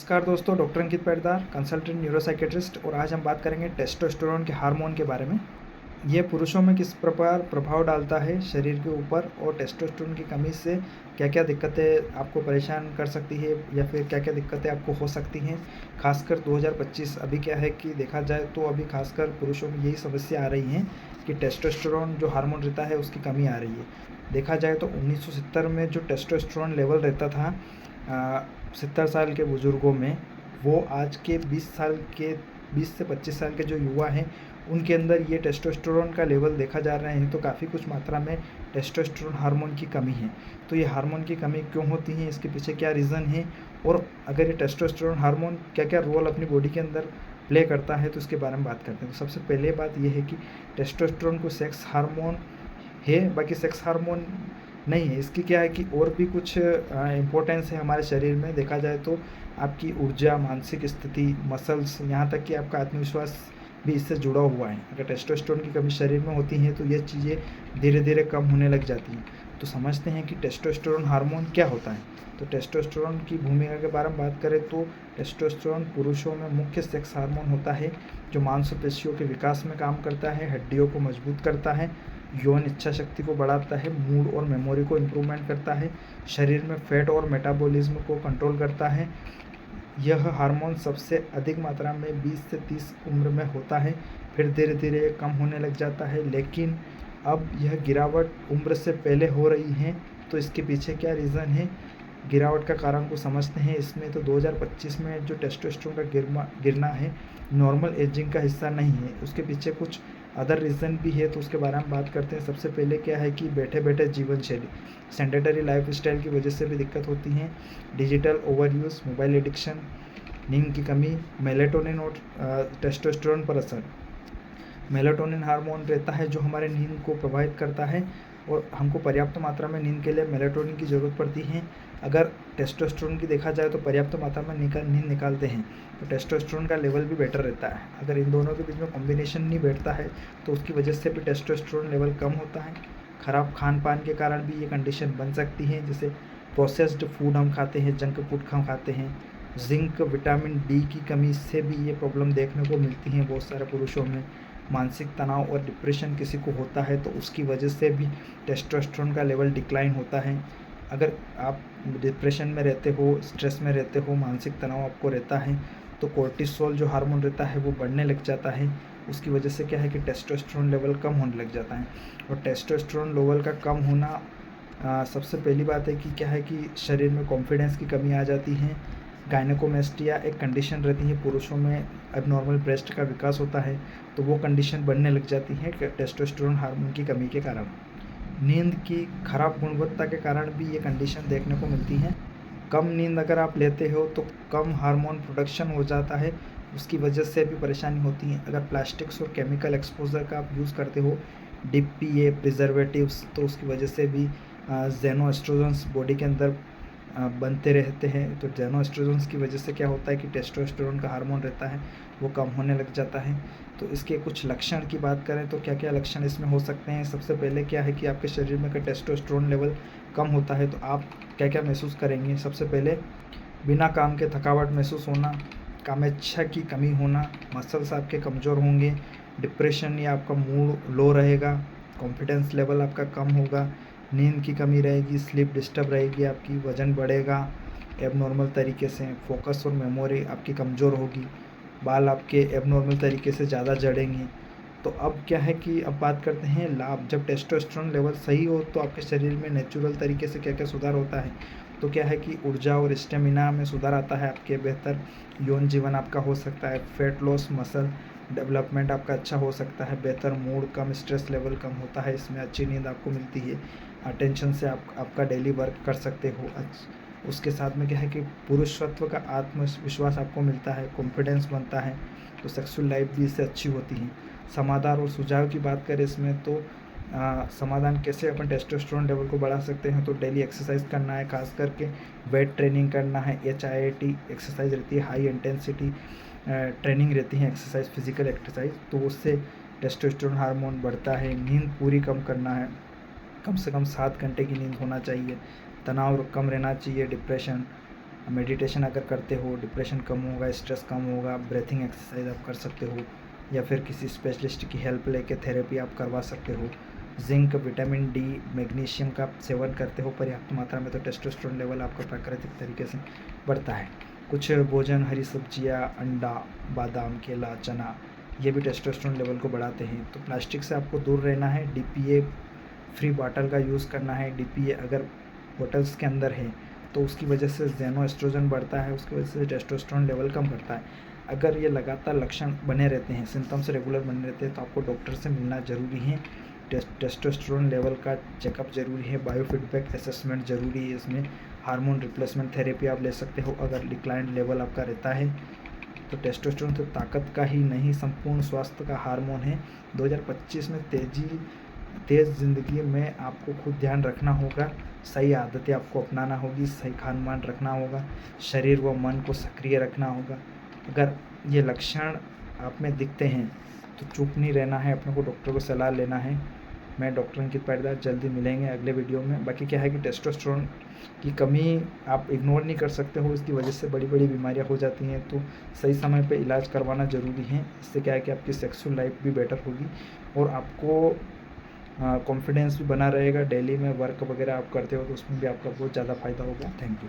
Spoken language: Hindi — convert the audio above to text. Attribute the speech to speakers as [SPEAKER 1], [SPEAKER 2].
[SPEAKER 1] नमस्कार दोस्तों, डॉक्टर अंकित पैटदार, कंसल्टेंट न्यूरोसाइकेट्रिस्ट। और आज हम बात करेंगे टेस्टोस्टेरोन के हार्मोन के बारे में। ये पुरुषों में किस प्रकार प्रभाव डालता है शरीर के ऊपर, और टेस्टोस्टेरोन की कमी से क्या क्या दिक्कतें आपको परेशान कर सकती है या फिर क्या क्या दिक्कतें आपको हो सकती हैं। खासकर 2025 अभी क्या है कि देखा जाए तो अभी खासकर पुरुषों में यही समस्या आ रही है कि टेस्टोस्टेरोन जो हार्मोन रहता है उसकी कमी आ रही है। देखा जाए तो 1970 में जो टेस्टोस्टेरोन लेवल रहता था 70 साल के बुज़ुर्गों में, वो आज के 20 से 25 साल के जो युवा हैं उनके अंदर ये टेस्टोस्टेरोन का लेवल देखा जा रहा है। तो काफ़ी कुछ मात्रा में टेस्टोस्टेरोन हार्मोन की कमी है। तो ये हार्मोन की कमी क्यों होती है, इसके पीछे क्या रीज़न है, और अगर ये टेस्टोस्टेरोन हार्मोन क्या क्या रोल अपनी बॉडी के अंदर प्ले करता है, तो इसके बारे में बात करते हैं। तो सबसे पहले बात यह है कि टेस्टोस्टेरोन को सेक्स हार्मोन है, बाकी सेक्स हार्मोन नहीं है। इसकी क्या है कि और भी कुछ इम्पोर्टेंस है हमारे शरीर में। देखा जाए तो आपकी ऊर्जा, मानसिक स्थिति, मसल्स, यहाँ तक कि आपका आत्मविश्वास भी इससे जुड़ा हुआ है। अगर टेस्टोस्टेरोन की कमी शरीर में होती है तो ये चीज़ें धीरे धीरे कम होने लग जाती हैं। तो समझते हैं कि टेस्टोस्टेरोन हार्मोन क्या होता है। तो टेस्टोस्टेरोन की भूमिका के बारे में बात करें तो टेस्टोस्टेरोन पुरुषों में मुख्य सेक्स हार्मोन होता है, जो मांसपेशियों के विकास में काम करता है, हड्डियों को मजबूत करता है, यौन इच्छा शक्ति को बढ़ाता है, मूड और मेमोरी को इम्प्रूवमेंट करता है, शरीर में फैट और मेटाबॉलिज्म को कंट्रोल करता है। यह हार्मोन सबसे अधिक मात्रा में 20 से 30 उम्र में होता है, फिर धीरे धीरे ये कम होने लग जाता है। लेकिन अब यह गिरावट उम्र से पहले हो रही है। तो इसके पीछे क्या रीज़न है, गिरावट का कारण को समझते हैं। इसमें तो 2025 में जो टेस्टोस्टेरोन का गिरना है नॉर्मल एजिंग का हिस्सा नहीं है, उसके पीछे कुछ अदर रीज़न भी है। तो उसके बारे में बात करते हैं। सबसे पहले क्या है कि बैठे बैठे जीवन शैली, सेडेंटरी लाइफ स्टाइल की वजह से भी दिक्कत होती है। Digital over use, mobile addiction, नींद की कमी, मेलेटोनिन और टेस्टोस्टेरोन पर असर। मेलेटोनिन हार्मोन रहता है जो हमारे नींद को प्रभावित करता है, और हमको पर्याप्त मात्रा में नींद के लिए मेलेटोनिन की ज़रूरत पड़ती है। अगर टेस्टोस्टेरोन की देखा जाए तो पर्याप्त मात्रा में नींद निकालते हैं तो टेस्टोस्टेरोन का लेवल भी बेटर रहता है। अगर इन दोनों के बीच में कॉम्बिनेशन नहीं बैठता है तो उसकी वजह से भी टेस्टोस्टेरोन लेवल कम होता है। ख़राब खान पान के कारण भी ये कंडीशन बन सकती है, जैसे प्रोसेस्ड फूड हम खाते हैं, जंक फूड हम खाते हैं, जिंक, विटामिन डी की कमी से भी ये प्रॉब्लम देखने को मिलती है बहुत सारे पुरुषों में। मानसिक तनाव और डिप्रेशन किसी को होता है तो उसकी वजह से भी टेस्टोस्टेरोन का लेवल डिक्लाइन होता है। अगर आप डिप्रेशन में रहते हो, स्ट्रेस में रहते हो, मानसिक तनाव आपको रहता है, तो कोर्टिसोल जो हार्मोन रहता है वो बढ़ने लग जाता है। उसकी वजह से क्या है कि टेस्टोस्टेरोन लेवल कम होने लग जाता है। और टेस्टोस्टेरोन लेवल का कम होना सबसे पहली बात है कि क्या है कि शरीर में कॉन्फिडेंस की कमी आ जाती है। गायनेकोमेस्टिया एक कंडीशन रहती है, पुरुषों में एबनॉर्मल ब्रेस्ट का विकास होता है, तो वो कंडीशन बढ़ने लग जाती है टेस्टोस्टेरोन हार्मोन की कमी के कारण। नींद की खराब गुणवत्ता के कारण भी ये कंडीशन देखने को मिलती है। कम नींद अगर आप लेते हो तो कम हार्मोन प्रोडक्शन हो जाता है, उसकी वजह से भी परेशानी होती है। अगर प्लास्टिक्स और केमिकल एक्सपोजर का आप यूज़ करते हो, डीपीए, प्रिजर्वेटिव्स, तो उसकी वजह से भी जेनो एस्ट्रोजन्स बॉडी के अंदर बनते रहते हैं। तो जेनो एस्ट्रोजन्स की वजह से क्या होता है कि टेस्टोस्टेरोन का हार्मोन रहता है वो कम होने लग जाता है। तो इसके कुछ लक्षण की बात करें तो क्या क्या लक्षण इसमें हो सकते हैं। सबसे पहले क्या है कि आपके शरीर में अगर टेस्टोस्टेरोन लेवल कम होता है तो आप क्या क्या महसूस करेंगे। सबसे पहले बिना काम के थकावट महसूस होना, कामेच्छा की कमी होना, मसल्स आपके कमज़ोर होंगे, डिप्रेशन या आपका मूड लो रहेगा, कॉन्फिडेंस लेवल आपका कम होगा, नींद की कमी रहेगी, स्लीप डिस्टर्ब रहेगी आपकी, वज़न बढ़ेगा एबनॉर्मल तरीके से, फोकस और मेमोरी आपकी कमज़ोर होगी, बाल आपके एबनॉर्मल तरीके से ज़्यादा झड़ेंगे। तो अब क्या है कि अब बात करते हैं लाभ। जब टेस्टोस्टेरोन लेवल सही हो तो आपके शरीर में नेचुरल तरीके से क्या क्या सुधार होता है। तो क्या है कि ऊर्जा और स्टेमिना में सुधार आता है, आपके बेहतर यौन जीवन आपका हो सकता है, फैट लॉस, मसल डेवलपमेंट आपका अच्छा हो सकता है, बेहतर मूड, कम स्ट्रेस लेवल कम होता है, इसमें अच्छी नींद आपको मिलती है, अटेंशन से आपका डेली वर्क कर सकते हो। उसके साथ में क्या है कि पुरुषत्व का आत्मविश्वास आपको मिलता है, कॉन्फिडेंस बनता है, तो सेक्सुअल लाइफ भी इससे अच्छी होती है। समाधान और सुझाव की बात करें इसमें तो समाधान कैसे अपन टेस्टोस्टेरोन लेवल को बढ़ा सकते हैं। तो डेली एक्सरसाइज करना है, खास करके वेट ट्रेनिंग करना है। HIIT एक्सरसाइज रहती है, हाई इंटेंसिटी ट्रेनिंग रहती है, एक्सरसाइज, फिजिकल एक्सरसाइज, तो उससे टेस्टोस्टेरोन हार्मोन बढ़ता है। नींद पूरी कम करना है, कम से कम 7 घंटे की नींद होना चाहिए। तनाव कम रहना चाहिए, डिप्रेशन मेडिटेशन अगर करते हो, डिप्रेशन कम होगा, स्ट्रेस कम होगा, ब्रीथिंग एक्सरसाइज आप कर सकते हो, या फिर किसी स्पेशलिस्ट की हेल्प लेके थेरेपी आप करवा सकते हो। जिंक, विटामिन डी, मैग्नीशियम का आप सेवन करते हो पर्याप्त मात्रा में, तो टेस्टोस्टेरोन लेवल आपका प्राकृतिक तरीके से बढ़ता है। कुछ भोजन, हरी सब्जियाँ, अंडा, बादाम, केला, चना, ये भी टेस्टोस्टेरोन लेवल को बढ़ाते हैं। तो प्लास्टिक से आपको दूर रहना है। डीपीए फ्री बॉटल का यूज़ करना है। डीपीए अगर बॉटल्स के अंदर है तो उसकी वजह से जेनो एस्ट्रोजन बढ़ता है, उसकी वजह से टेस्टोस्टेरोन लेवल कम करता है। अगर ये लगातार लक्षण बने रहते हैं, सिम्टम्स रेगुलर बने रहते हैं, तो आपको डॉक्टर से मिलना ज़रूरी है। टेस्टोस्टेरोन लेवल का चेकअप ज़रूरी है। बायोफीडबैक असेसमेंट ज़रूरी है। इसमें हार्मोन रिप्लेसमेंट थेरेपी आप ले सकते हो अगर डिक्लाइंड लेवल आपका रहता है। तो टेस्टोस्टेरोन तो ताकत का ही नहीं, संपूर्ण स्वास्थ्य का हार्मोन है। 2025 में तेज़ ज़िंदगी में आपको खुद ध्यान रखना होगा, सही आदतें आपको अपनाना होगी, सही खान पान रखना होगा, शरीर व मन को सक्रिय रखना होगा। अगर ये लक्षण आप में दिखते हैं तो चुप नहीं रहना है, अपने को डॉक्टर को सलाह लेना है। मैं डॉक्टर अंकित पाटीदार, जल्दी मिलेंगे अगले वीडियो में। बाकी क्या है कि टेस्टोस्टेरोन की कमी आप इग्नोर नहीं कर सकते हो, इसकी वजह से बड़ी बड़ी बीमारियां हो जाती हैं, तो सही समय पे इलाज करवाना ज़रूरी है। इससे क्या है कि आपकी सेक्सुअल लाइफ भी बेटर होगी और आपको कॉन्फिडेंस भी बना रहेगा। डेली में वर्क वगैरह आप करते हो तो उसमें भी आपका बहुत ज़्यादा फ़ायदा होगा। Thank you.